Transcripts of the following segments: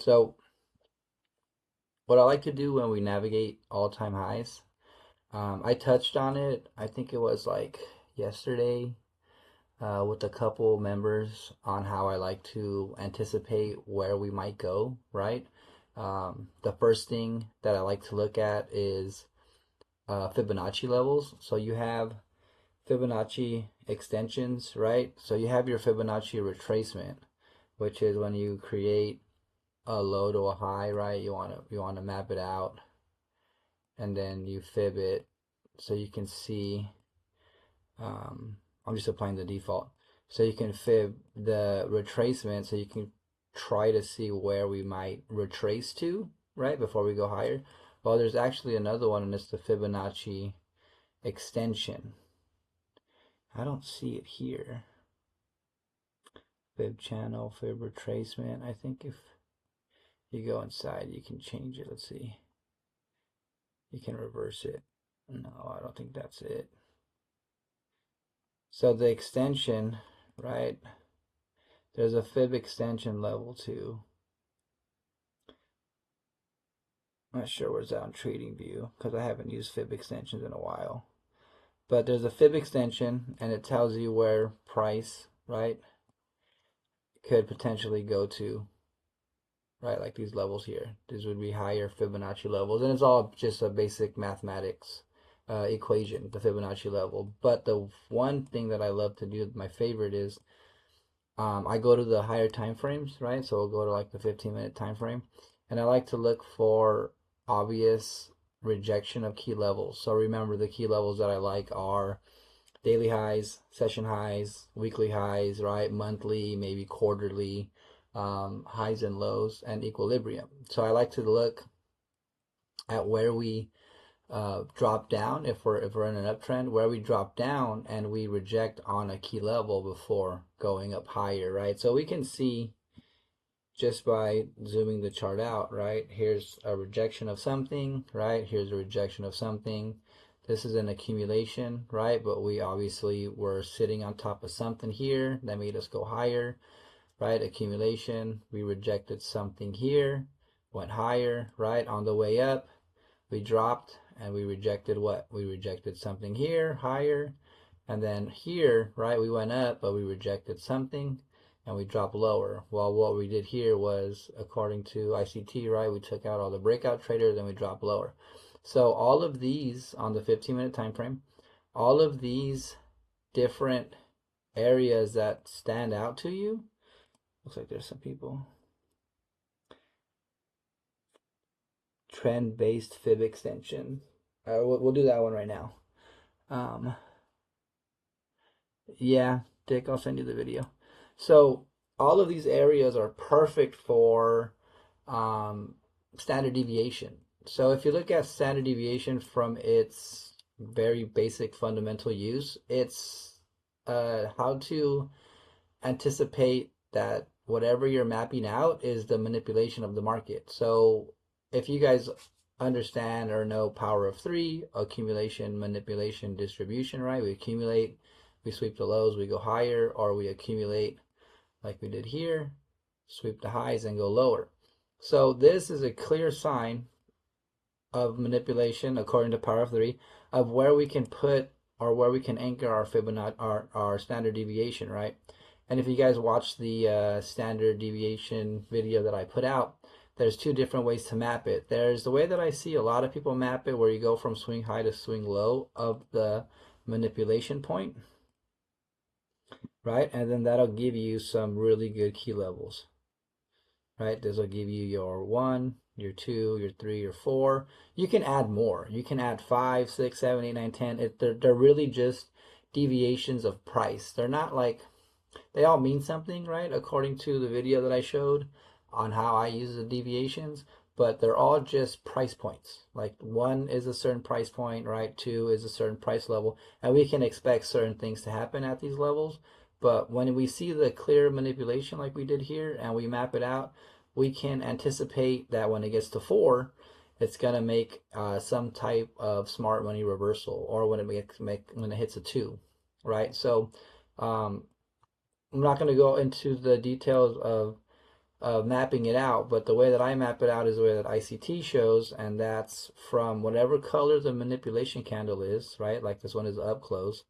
So what I like to do when we navigate all-time highs, I touched on it, I think it was like yesterday, with a couple members on how I like to anticipate where we might go, right? The first thing that I like to look at is Fibonacci levels. So you have Fibonacci extensions, right? So you have your Fibonacci retracement, which is when you create a low to a high, right? You want to map it out, and then you fib it so you can see. Um, I'm just applying the default, so you can fib the retracement, so you can try to see where we might retrace to, right, before we go higher. Well, there's actually another one, and it's the Fibonacci extension. I don't see it here. Fib channel, fib retracement. I think if you go inside, you can change it. Let's see. You can reverse it. No, I don't think that's it. So the extension, right? There's a fib extension level too. I'm not sure where's that on trading view because I haven't used fib extensions in a while. But there's a fib extension and it tells you where price, right, could potentially go to, right? Like these levels here. These would be higher Fibonacci levels. And it's all just a basic mathematics equation, the Fibonacci level. But the one thing that I love to do, my favorite is I go to the higher time frames, right? So we'll go to like the 15-minute time frame. And I like to look for obvious rejection of key levels. So remember, the key levels that I like are daily highs, session highs, weekly highs, right? Monthly, maybe quarterly, highs and lows, and equilibrium. So I like to look at where we drop down if we're in an uptrend, where we drop down and we reject on a key level before going up higher, right? So we can see just by zooming the chart out, right? Here's a rejection of something, right? Here's a rejection of something. This is an accumulation, right? But we obviously were sitting on top of something here that made us go higher, right? Accumulation, we rejected something here, went higher, right? On the way up, we dropped and we rejected what? We rejected something here, higher. And then here, right, we went up, but we rejected something and we dropped lower. Well, what we did here was, according to ICT, right, we took out all the breakout traders and we dropped lower. So all of these on the 15-minute time frame, all of these different areas that stand out to you, looks like there's some people. Trend-based fib extension. We'll do that one right now. Yeah, Dick, I'll send you the video. So all of these areas are perfect for um, standard deviation. So if you look at standard deviation from its very basic fundamental use, it's how to anticipate that whatever you're mapping out is the manipulation of the market. So if you guys understand or know power of three, accumulation, manipulation, distribution, right? We accumulate, we sweep the lows, we go higher, or we accumulate like we did here, sweep the highs and go lower. So this is a clear sign of manipulation, according to power of three, of where we can put or where we can anchor our Fibonacci, our standard deviation, right? And if you guys watch the standard deviation video that I put out, there's two different ways to map it. There's the way that I see a lot of people map it, where you go from swing high to swing low of the manipulation point, right? And then that'll give you some really good key levels, right? This will give you your 1, your 2, your 3, your 4. You can add more. You can add 5, 6, 7, 8, 9, 10. They're really just deviations of price. They're not like, they all mean something, right? According to the video that I showed on how I use the deviations, but they're all just price points. Like 1 is a certain price point, right? 2 is a certain price level, and we can expect certain things to happen at these levels. But when we see the clear manipulation like we did here and we map it out, we can anticipate that when it gets to 4, it's going to make some type of smart money reversal, or when it hits a 2, right? So I'm not going to go into the details of of mapping it out, but the way that I map it out is the way that ICT shows, and that's from whatever color the manipulation candle is, right? Like this one is up close,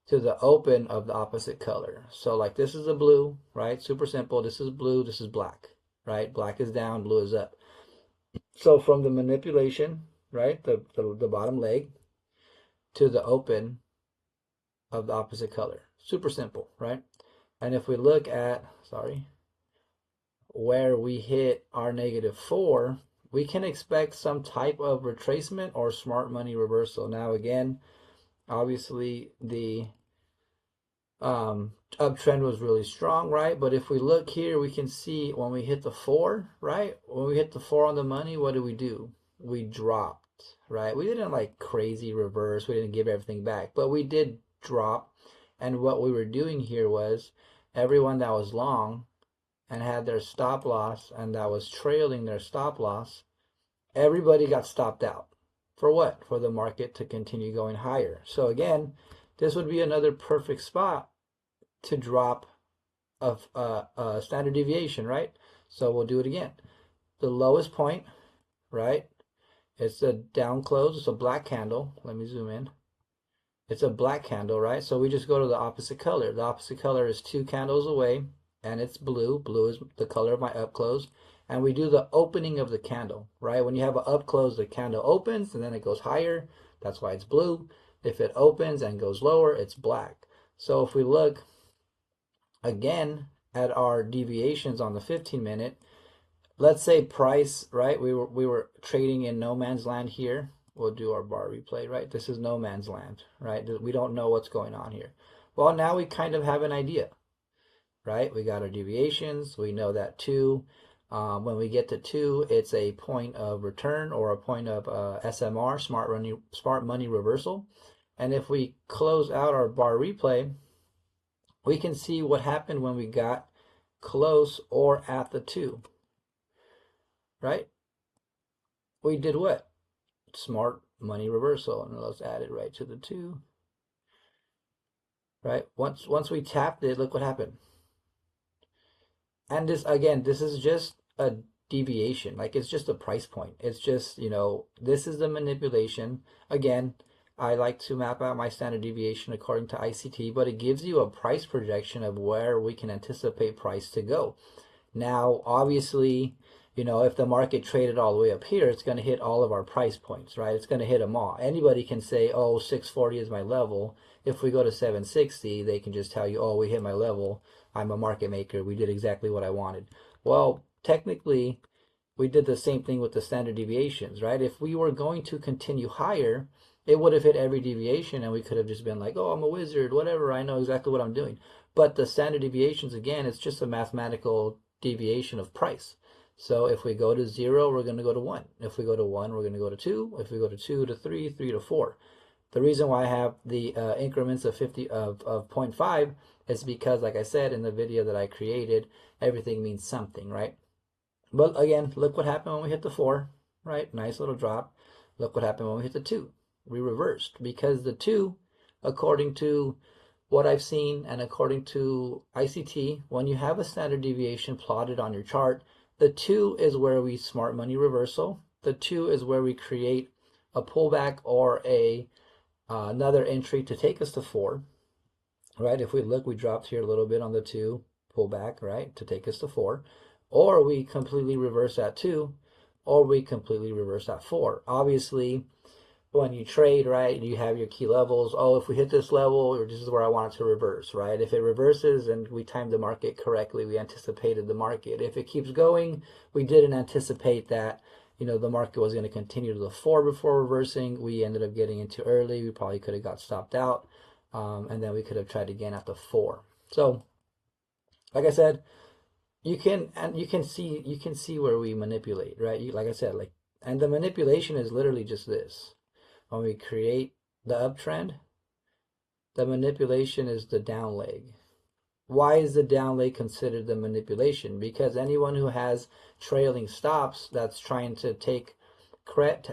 to the open of the opposite color. So like this is a blue, right? Super simple. This is blue, this is black, right? Black is down, blue is up. So from the manipulation, right, the bottom leg to the open of the opposite color. Super simple, right? And if we look at, sorry, where we hit our -4, we can expect some type of retracement or smart money reversal. Now again, obviously the uptrend was really strong, right? But if we look here, we can see when we hit the 4, right? When we hit the 4 on the money, what do? We dropped, right? We didn't like crazy reverse. We didn't give everything back, but we did drop. And what we were doing here was everyone that was long and had their stop loss and that was trailing their stop loss, everybody got stopped out. For what? For the market to continue going higher. So again, this would be another perfect spot to drop a standard deviation, right? So we'll do it again. The lowest point, right? It's a down close. It's a black candle. Let me zoom in. It's a black candle, right? So we just go to the opposite color. The opposite color is 2 candles away, and it's blue. Blue is the color of my up close. And we do the opening of the candle, right? When you have an up close, the candle opens and then it goes higher. That's why it's blue. If it opens and goes lower, it's black. So if we look again at our deviations on the 15-minute, let's say price, right? We were trading in no man's land here. We'll do our bar replay, right? This is no man's land, right? We don't know what's going on here. Well, now we kind of have an idea, right? We got our deviations. We know that 2. When we get to 2, it's a point of return or a point of SMR, smart money reversal. And if we close out our bar replay, we can see what happened when we got close or at the 2, right? We did what? Smart money reversal, and let's add it right to the 2, right? Once we tapped it, look what happened. And this, again, this is just a deviation. Like, it's just a price point. It's just, this is the manipulation. Again, I like to map out my standard deviation according to ICT, but it gives you a price projection of where we can anticipate price to go. Now, obviously, if the market traded all the way up here, it's going to hit all of our price points, right? It's going to hit them all. Anybody can say, oh, 640 is my level. If we go to 760, they can just tell you, oh, we hit my level. I'm a market maker. We did exactly what I wanted. Well, technically, we did the same thing with the standard deviations, right? If we were going to continue higher, it would have hit every deviation and we could have just been like, oh, I'm a wizard, whatever. I know exactly what I'm doing. But the standard deviations, again, it's just a mathematical deviation of price. So if we go to 0, we're going to go to 1. If we go to 1, we're going to go to 2. If we go to 2 to 3, 3 to 4. The reason why I have the increments of 0.5 is because, like I said in the video that I created, everything means something, right? But again, look what happened when we hit the 4, right? Nice little drop. Look what happened when we hit the 2. We reversed because the 2, according to what I've seen and according to ICT, when you have a standard deviation plotted on your chart, the 2 is where we smart money reversal. The 2 is where we create a pullback or another entry to take us to 4, right? If we look, we dropped here a little bit on the 2, pullback, right, to take us to 4. Or we completely reverse at 2, or we completely reverse at 4. Obviously, when you trade, right, you have your key levels. Oh, if we hit this level, this is where I want it to reverse, right? If it reverses and we timed the market correctly, we anticipated the market. If it keeps going, we didn't anticipate that, the market was going to continue to the 4 before reversing. We ended up getting into early. We probably could have got stopped out, and then we could have tried again at the 4. So, like I said, you can see where we manipulate, right? Like I said, and the manipulation is literally just this. When we create the uptrend, the manipulation is the down leg. Why is the down leg considered the manipulation? Because anyone who has trailing stops that's trying to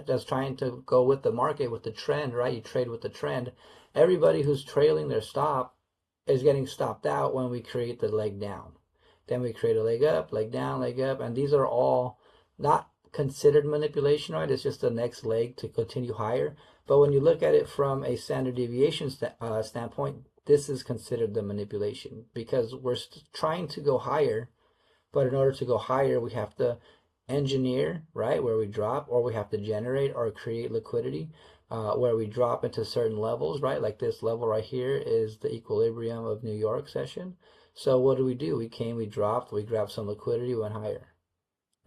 that's trying to go with the market, with the trend, right? You trade with the trend. Everybody who's trailing their stop is getting stopped out when we create the leg down. Then we create a leg up, leg down, leg up, and these are all not considered manipulation, right? It's just the next leg to continue higher. But when you look at it from a standard deviation standpoint, this is considered the manipulation because we're trying to go higher, but in order to go higher, we have to engineer, right, where we drop, or we have to generate or create liquidity where we drop into certain levels, right? Like this level right here is the equilibrium of New York session. So what do? We dropped, we grabbed some liquidity, went higher,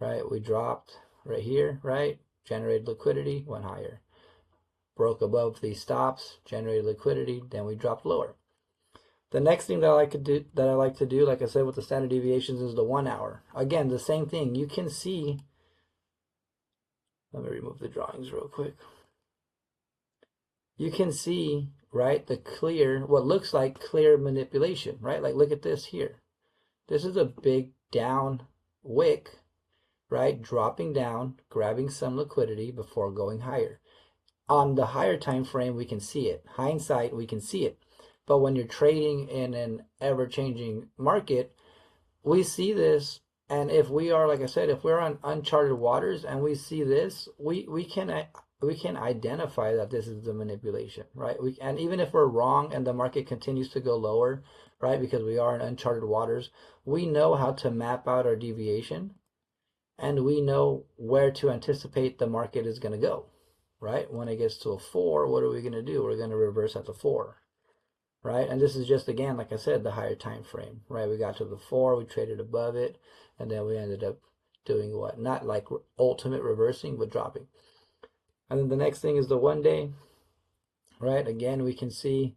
right? We dropped right here, right? Generated liquidity, went higher. Broke above these stops, generated liquidity, then we dropped lower. The next thing that I like to do, like I said, with the standard deviations is the 1 hour. Again, the same thing. You can see, let me remove the drawings real quick. You can see, right, the clear, what looks like clear manipulation, right? Like look at this here. This is a big down wick, right? Dropping down, grabbing some liquidity before going higher. On the higher time frame, we can see it. Hindsight, we can see it. But when you're trading in an ever-changing market, we see this, and if we are, like I said, if we're on uncharted waters and we see this, we can identify that this is the manipulation, right? And even if we're wrong and the market continues to go lower, right, because we are in uncharted waters, we know how to map out our deviation, and we know where to anticipate the market is going to go, right? When it gets to a 4, what are we going to do? We're going to reverse at the 4. Right, and this is just, again, like I said, the higher time frame, right? We got to the 4, we traded above it, and then we ended up doing what? Not like ultimate reversing, but dropping. And then the next thing is the 1 day, right? Again, we can see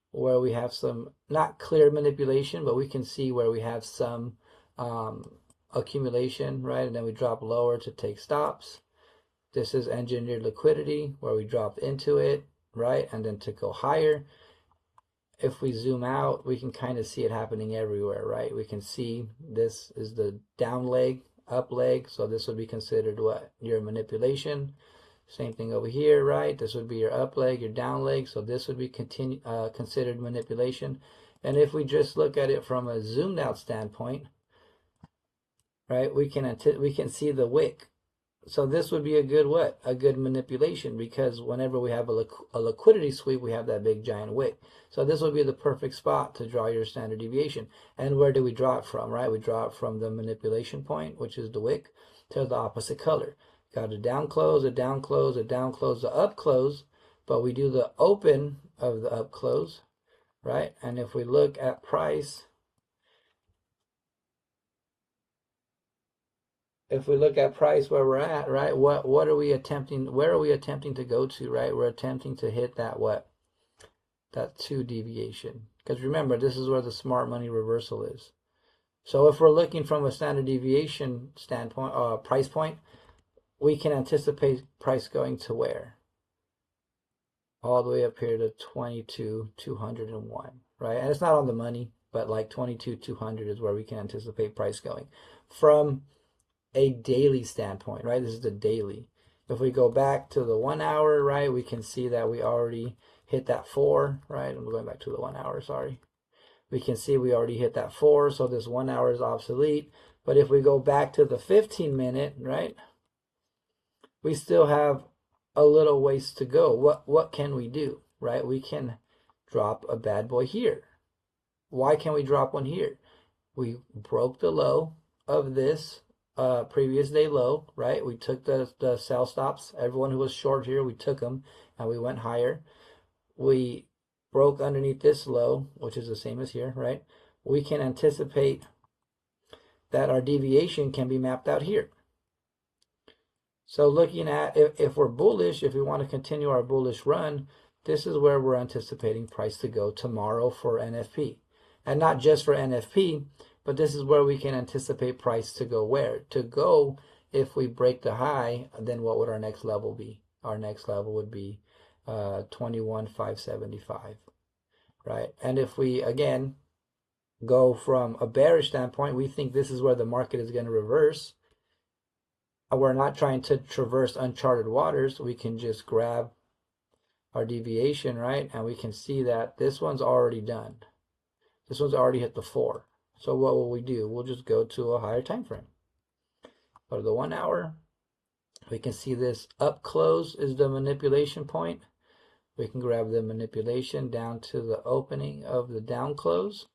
where we have some, not clear manipulation, but we can see where we have some accumulation, right? And then we drop lower to take stops. This is engineered liquidity, where we dropped into it, right? And then to go higher. If we zoom out, we can kind of see it happening everywhere, right? We can see this is the down leg, up leg. So this would be considered what? Your manipulation. Same thing over here, right? This would be your up leg, your down leg. So this would be considered manipulation. And if we just look at it from a zoomed out standpoint, right, we can see the wick. So this would be a good what? A good manipulation, because whenever we have a liquidity sweep, we have that big giant wick. So this would be the perfect spot to draw your standard deviation. And where do we draw it from, right? We draw it from the manipulation point, which is the wick, to the opposite color. Got a down close, a down close, a down close, a up close, but we do the open of the up close, right? And if we look at price, where we're at, right, what are we attempting, where are we attempting to go to, right? We're attempting to hit that what? That 2 deviation. Because remember, this is where the smart money reversal is. So if we're looking from a standard deviation standpoint, price point, we can anticipate price going to where? All the way up here to 22,201, right? And it's not on the money, but like 22,200 is where we can anticipate price going. From a daily standpoint, right? This is the daily. If we go back to the 1 hour, right, we can see that we already hit that 4, right? I'm going back to the 1 hour, sorry. We can see we already hit that 4, so this 1 hour is obsolete. But if we go back to the 15-minute, right, we still have a little ways to go. What can we do, right? We can drop a bad boy here. Why can we drop one here? We broke the low of this previous day low, right? We took the sell stops. Everyone who was short here, we took them and we went higher. We broke underneath this low, which is the same as here, right? We can anticipate that our deviation can be mapped out here. So looking at if we're bullish, if we want to continue our bullish run, this is where we're anticipating price to go tomorrow for NFP. And not just for NFP, but this is where we can anticipate price to go where? To go, if we break the high, then what would our next level be? Our next level would be 21,575, right? And if we, again, go from a bearish standpoint, we think this is where the market is going to reverse. We're not trying to traverse uncharted waters. We can just grab our deviation, right? And we can see that this one's already done. This one's already hit the 4. So what will we do? We'll just go to a higher time frame. Go to the 1 hour. We can see this up close is the manipulation point. We can grab the manipulation down to the opening of the down close.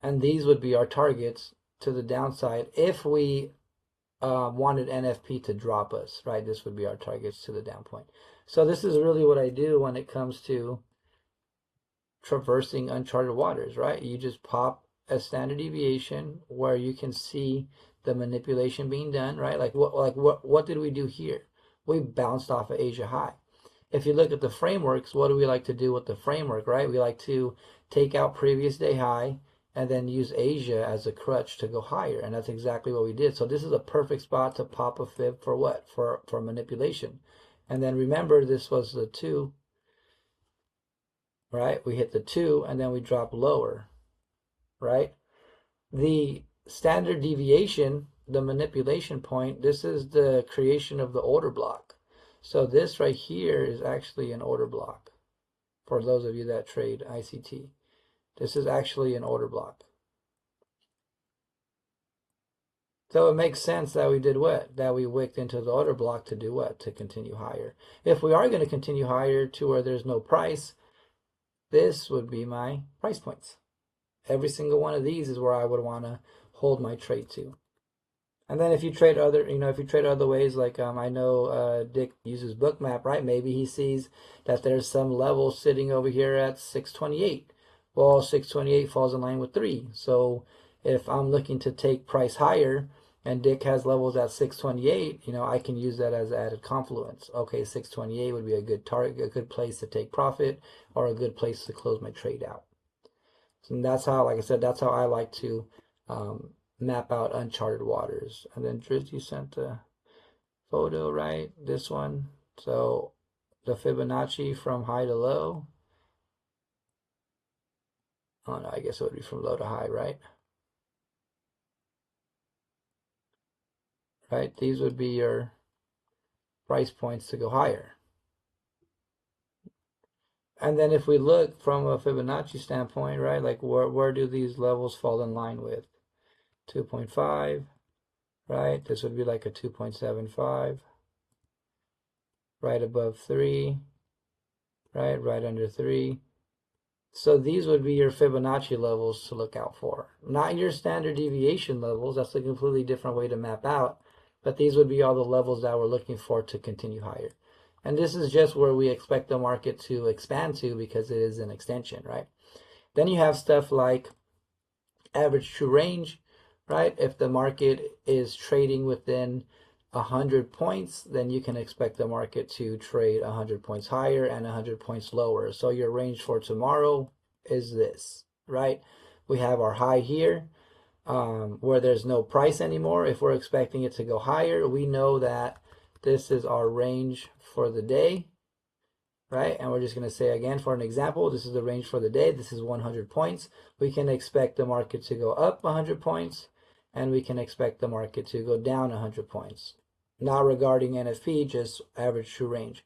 And these would be our targets to the downside if we wanted NFP to drop us, right? This would be our targets to the down point. So this is really what I do when it comes to traversing uncharted waters, right? You just pop a standard deviation where you can see the manipulation being done, right? What did we do here? We bounced off of Asia high. If you look at the frameworks, what do we like to do with the framework, right? We like to take out previous day high and then use Asia as a crutch to go higher. And that's exactly what we did. So this is a perfect spot to pop a fib for what? For manipulation. And then remember, this was the 2, right? We hit the 2 and then we drop lower, right? The standard deviation, the manipulation point, this is the creation of the order block. So this right here is actually an order block for those of you that trade ICT. This is actually an order block. So it makes sense that we did what? That we wicked into the order block to do what? To continue higher. If we are going to continue higher to where there's no price, this would be my price points. Every single one of these is where I would want to hold my trade to. And then if you trade other, if you trade other ways, like I know Dick uses Bookmap, right? Maybe he sees that there's some level sitting over here at 628. Well, 628 falls in line with 3. So if I'm looking to take price higher and Dick has levels at 628, I can use that as added confluence. Okay, 628 would be a good target, a good place to take profit, or a good place to close my trade out. And that's how, like I said, that's how I like to map out uncharted waters. And then Driz, you sent a photo, right? This one. So the Fibonacci from high to low. Oh no, I guess it would be from low to high, right? Right? These would be your price points to go higher. And then if we look from a Fibonacci standpoint, right, like where do these levels fall in line with? 2.5, right? This would be like a 2.75, right above 3, right under 3. So these would be your Fibonacci levels to look out for. Not your standard deviation levels, that's a completely different way to map out, but these would be all the levels that we're looking for to continue higher. And this is just where we expect the market to expand to because it is an extension, right? Then you have stuff like average true range, right? If the market is trading within 100 points, then you can expect the market to trade 100 points higher and 100 points lower. So your range for tomorrow is this, right? We have our high here where there's no price anymore. If we're expecting it to go higher, we know that this is our range for the day, right? And we're just going to say again, for an example, this is the range for the day. This is 100 points. We can expect the market to go up 100 points, and we can expect the market to go down 100 points. Not regarding NFP, just average true range.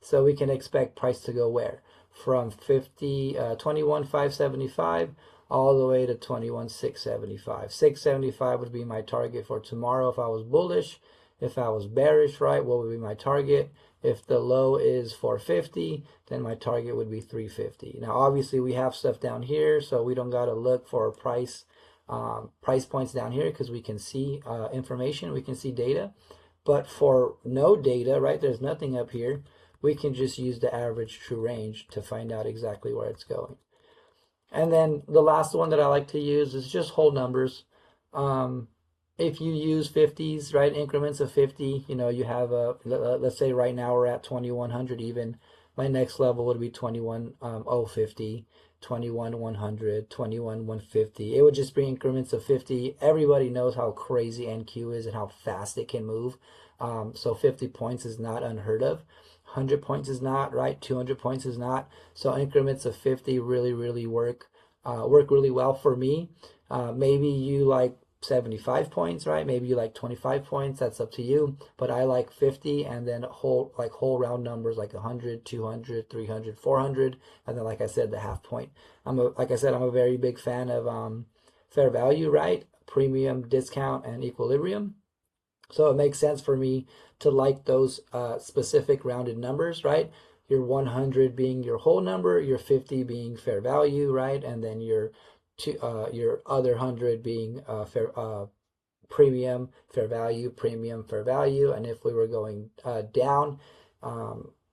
So we can expect price to go where? From 21,575 all the way to 21,675. 675 would be my target for tomorrow if I was bullish. If I was bearish, right, what would be my target? If the low is 450, then my target would be 350. Now, obviously, we have stuff down here, so we don't got to look for price points down here because we can see information, we can see data. But for no data, right, there's nothing up here, we can just use the average true range to find out exactly where it's going. And then the last one that I like to use is just whole numbers. If you use 50s, right, increments of 50, you have let's say right now we're at 2100 even. My next level would be 21,050, 21,100, 21,150. It would just be increments of 50. Everybody knows how crazy NQ is and how fast it can move. So 50 points is not unheard of. 100 points is not, right? 200 points is not. So increments of 50 really work really well for me. Maybe you like 75 points, right? Maybe you like 25 points. That's up to you. But I like 50 and then whole round numbers like 100, 200, 300, 400. And then, like I said, the half point. I'm a very big fan of fair value, right? Premium, discount, and equilibrium. So it makes sense for me to like those specific rounded numbers, right? Your 100 being your whole number, your 50 being fair value, right? And then your other 100 being premium, fair value, premium, fair value. And if we were going down,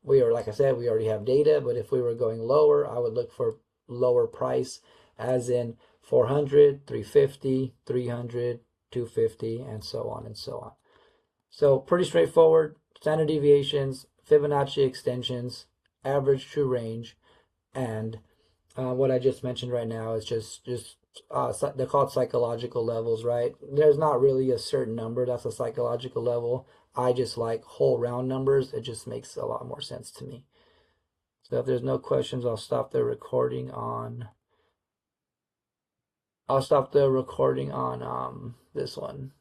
we are, like I said, we already have data, but if we were going lower, I would look for lower price, as in 400, 350, 300, 250, and so on and so on. So pretty straightforward. Standard deviations, Fibonacci extensions, average true range, and what I just mentioned right now is just they're called psychological levels, right? There's not really a certain number that's a psychological level. I just like whole round numbers. It just makes a lot more sense to me. So if there's no questions, I'll stop the recording on. I'll stop the recording on this one,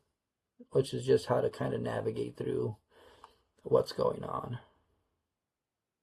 which is just how to kind of navigate through what's going on.